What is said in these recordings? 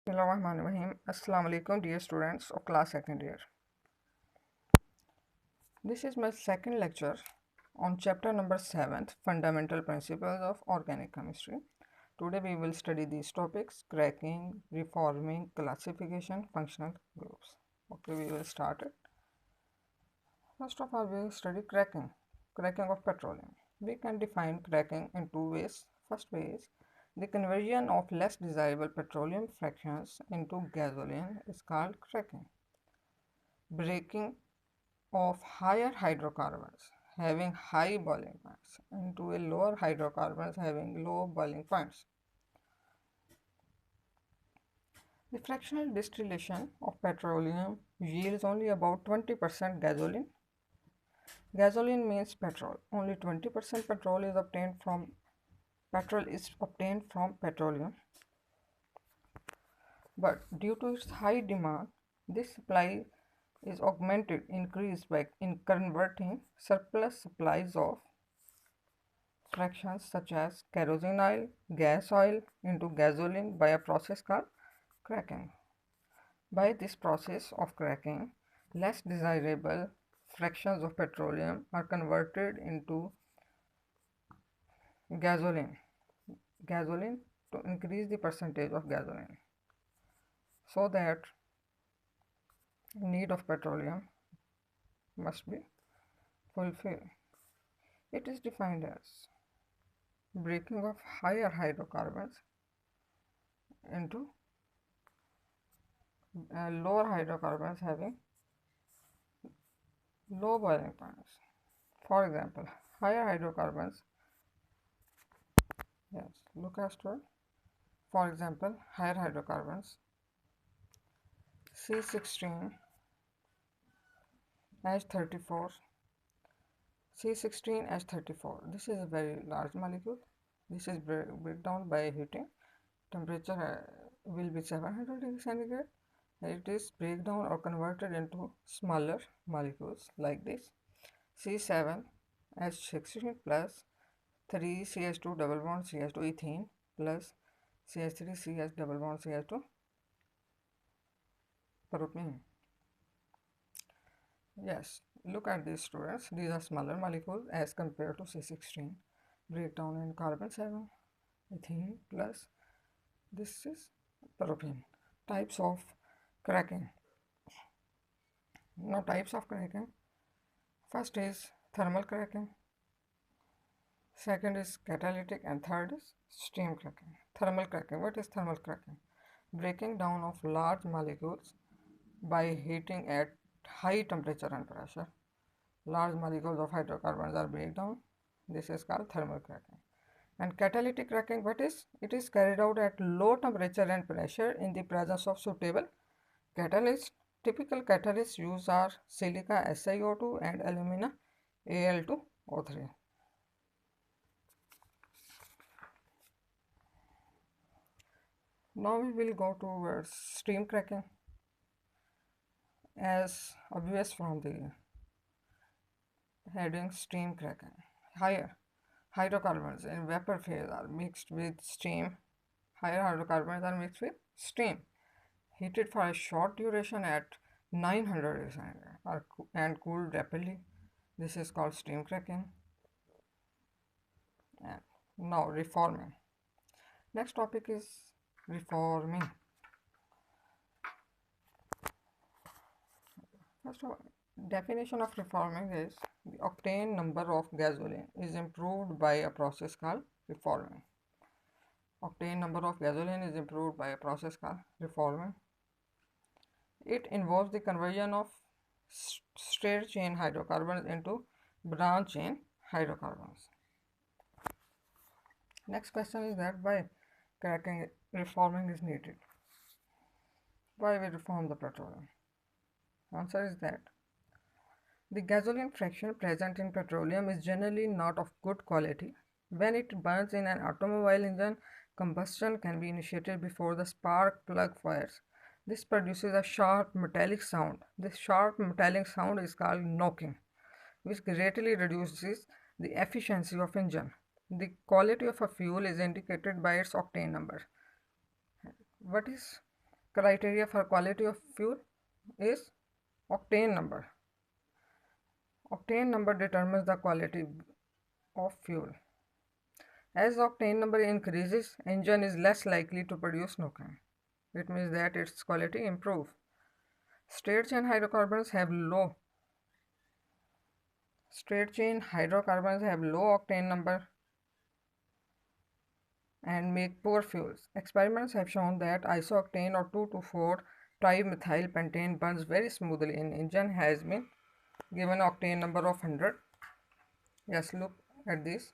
Bismillahirrahmanirrahim. Assalamu alaikum, dear students of class second year. This is my second lecture on chapter number 7, Fundamental Principles of Organic Chemistry. Today we will study these topics: cracking, reforming, classification, functional groups. Okay, we will start it. First of all, we will study cracking. Cracking of petroleum. We can define cracking in two ways. First way is the conversion of less desirable petroleum fractions into gasoline is called cracking. Breaking of higher hydrocarbons having high boiling points into a lower hydrocarbons having low boiling points. The fractional distillation of petroleum yields only about 20% gasoline. Gasoline means petrol. Only 20% petrol is obtained from petroleum. But due to its high demand, this supply is increased by converting surplus supplies of fractions such as kerosene oil, gas oil into gasoline by a process called cracking. By this process of cracking, less desirable fractions of petroleum are converted into gasoline to increase the percentage of gasoline, so that need of petroleum must be fulfilled. It is defined as breaking of higher hydrocarbons into lower hydrocarbons having low boiling points. For example, higher hydrocarbons, yes, look as to, for example, higher hydrocarbons C16 H34, C16H34. This is a very large molecule. This is breakdown by heating. Temperature will be 700 degrees centigrade. It is breakdown or converted into smaller molecules like this: C7H16 plus 3CH2 double bond CH2 ethene plus CH3CH double bond CH2 propane. Yes, look at these students. These are smaller molecules as compared to C16. Breakdown in carbon 7, ethene plus this is propane. Types of cracking. Now, types of cracking. First is thermal cracking. Second is catalytic, and third is steam cracking. Thermal cracking. What is thermal cracking? Breaking down of large molecules by heating at high temperature and pressure. Large molecules of hydrocarbons are break down. This is called thermal cracking. And catalytic cracking, what is? It is carried out at low temperature and pressure in the presence of suitable catalysts. Typical catalysts used are silica SiO2 and alumina Al2O3. Now we will go towards steam cracking. As obvious from the heading, steam cracking. Higher hydrocarbons in vapor phase are mixed with steam. Higher hydrocarbons are mixed with steam, heated for a short duration at 900 degrees Celsius and cooled rapidly. This is called steam cracking. And now reforming. Next topic is reforming. First of all, definition of reforming is the octane number of gasoline is improved by a process called reforming. Octane number of gasoline is improved by a process called reforming. It involves the conversion of straight chain hydrocarbons into branch chain hydrocarbons. Next question is that why cracking reforming is needed? Why we reform the petroleum? Answer is that the gasoline fraction present in petroleum is generally not of good quality. When it burns in an automobile engine, combustion can be initiated before the spark plug fires. This produces a sharp metallic sound. This sharp metallic sound is called knocking, which greatly reduces the efficiency of engine. The quality of a fuel is indicated by its octane number. What is criteria for quality of fuel is octane number. Octane number determines the quality of fuel. As the octane number increases, engine is less likely to produce NOx. It means that its quality improves. Straight chain hydrocarbons have low octane number and make poor fuels. Experiments have shown that isooctane or 2,2,4 trimethyl pentane burns very smoothly in engine has been given octane number of 100. Yes, look at this.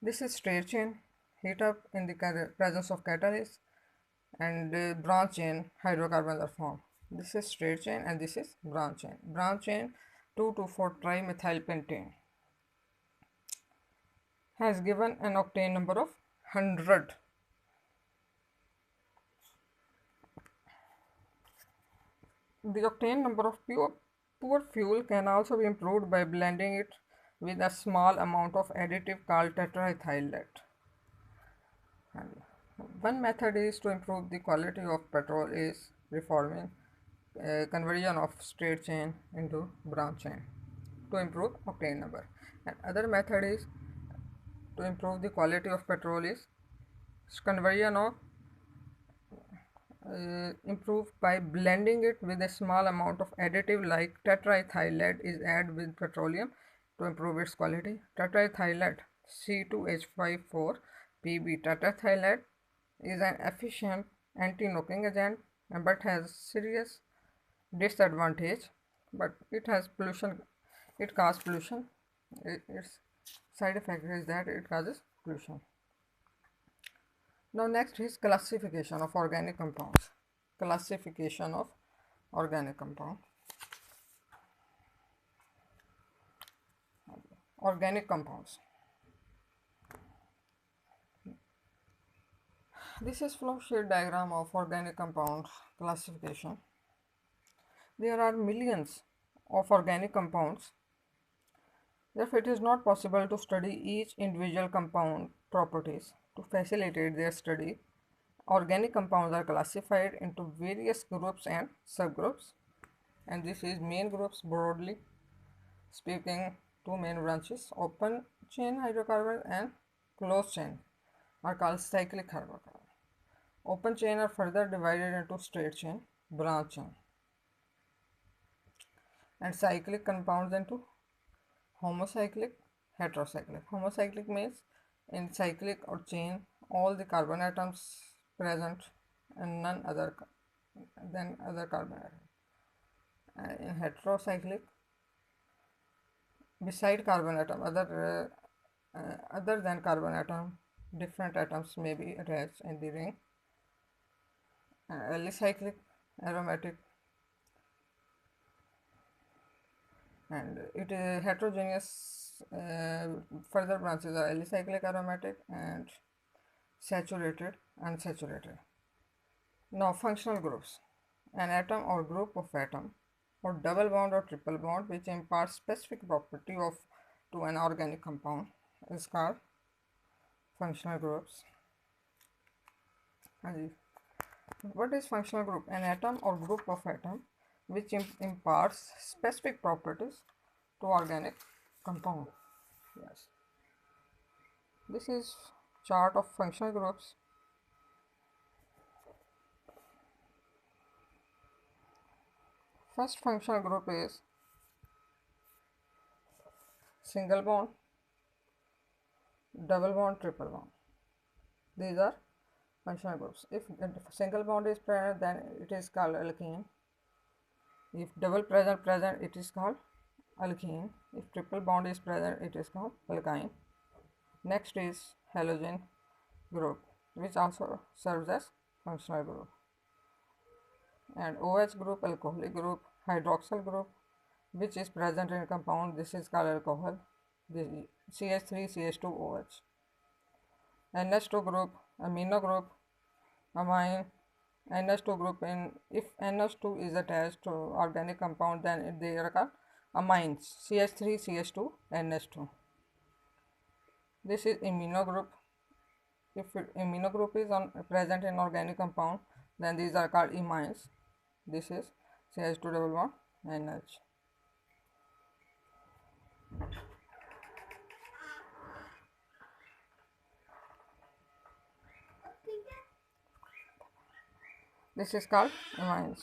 This is straight chain, heat up in the presence of catalyst, and branch chain hydrocarbons are formed. This is straight chain and this is branch chain. Branch chain 2,2,4 trimethyl pentane has given an octane number of 100. The octane number of poor fuel can also be improved by blending it with a small amount of additive called tetraethylate. And one method is to improve the quality of petrol is reforming conversion of straight chain into branch chain to improve octane number. And other method is to improve the quality of petrol is conversion of improved by blending it with a small amount of additive like tetraethylate is added with petroleum to improve its quality. Tetraethylate C2H54Pb tetraethylate is an efficient anti-knocking agent but has serious disadvantage, but it has pollution, it causes pollution. Its side effect is that it causes pollution. Now next is classification of organic compounds. Classification of organic compound. Organic compounds. This is flow sheet diagram of organic compound classification. There are millions of organic compounds. Therefore, it is not possible to study each individual compound properties. To facilitate their study, organic compounds are classified into various groups and subgroups, and this is main groups broadly speaking. Two main branches, open chain hydrocarbons and closed chain, are called cyclic hydrocarbons. Open chain are further divided into straight chain, branch chain, and cyclic compounds into homocyclic, heterocyclic. Homocyclic means in cyclic or chain all the carbon atoms present and none other than other carbon atom. In heterocyclic, beside carbon atom other than carbon atom, different atoms may be attached in the ring. Alicyclic, aromatic, and it is heterogeneous. Further branches are alicyclic, aromatic, and saturated, unsaturated. Now functional groups. An atom or group of atom or double bond or triple bond which imparts specific property to an organic compound is called functional groups. What is functional group? An atom or group of atom which imparts specific properties to organic compound. Yes, this is chart of functional groups. First functional group is single bond, double bond, triple bond. These are functional groups. If single bond is present, then it is called alkene. If double present, it is called alkene. If triple bond is present, it is called alkyne. Next is halogen group, which also serves as functional group. And OH group, alcoholic group, hydroxyl group, which is present in compound, this is called alcohol. The CH3, CH2OH. NH2 group, amino group, amine. NH2 group, if NH2 is attached to organic compound, then they are called amines. CH3, CH2, NH2. This is amino group. If amino group is present in organic compound, then these are called imines. This is CH2 double bond NH. This is called imines.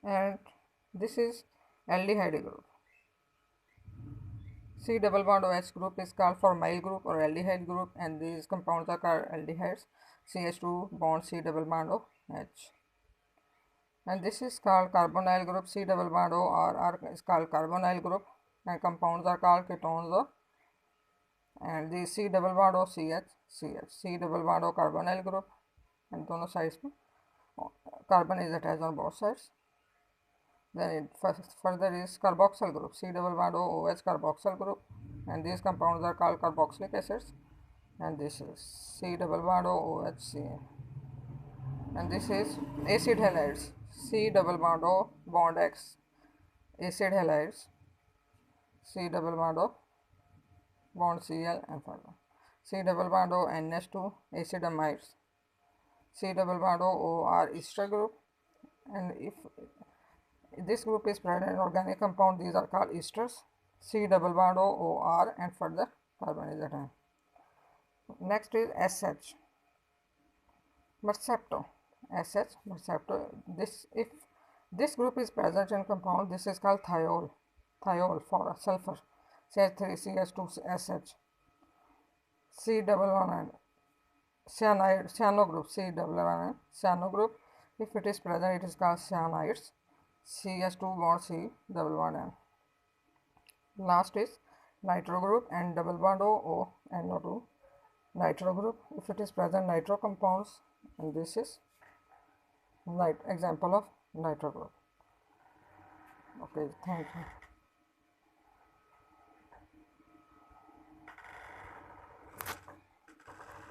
And this is aldehyde group. C double bond OH group is called formyl group or aldehyde group, and these compounds are called aldehydes. CH2 bond C double bond OH. And this is called carbonyl group. C double bond O R is called carbonyl group, and compounds are called ketones O. And the C double bond O CH CH. C double bond O carbonyl group, and दोनों sides में carbon is attached on both sides. Then further is carboxyl group. C double bond O OH carboxyl group, and these compounds are called carboxylic acids. And this is C double bond O OH. And this is acid halides. C double bond O bond X acid halides. C double bond O bond Cl and further. C double bond O NH2 acid amides. C double bond O OR ester group, and if this group is present in organic compound, these are called esters. C double bond O OR and further carbon is attached. Next is SH. Mercepto. SH mercepto. If this group is present in compound, this is called thiol. Thiol for sulfur. CH3CH2SH. C double bond cyanide cyano group. C double bond cyano group. If it is present, it is called cyanides. CH2 bond C double bond N. Last is nitro group and double bond O NO2 nitro group. If it is present, nitro compounds, and this is example of nitro group. Okay, thank you.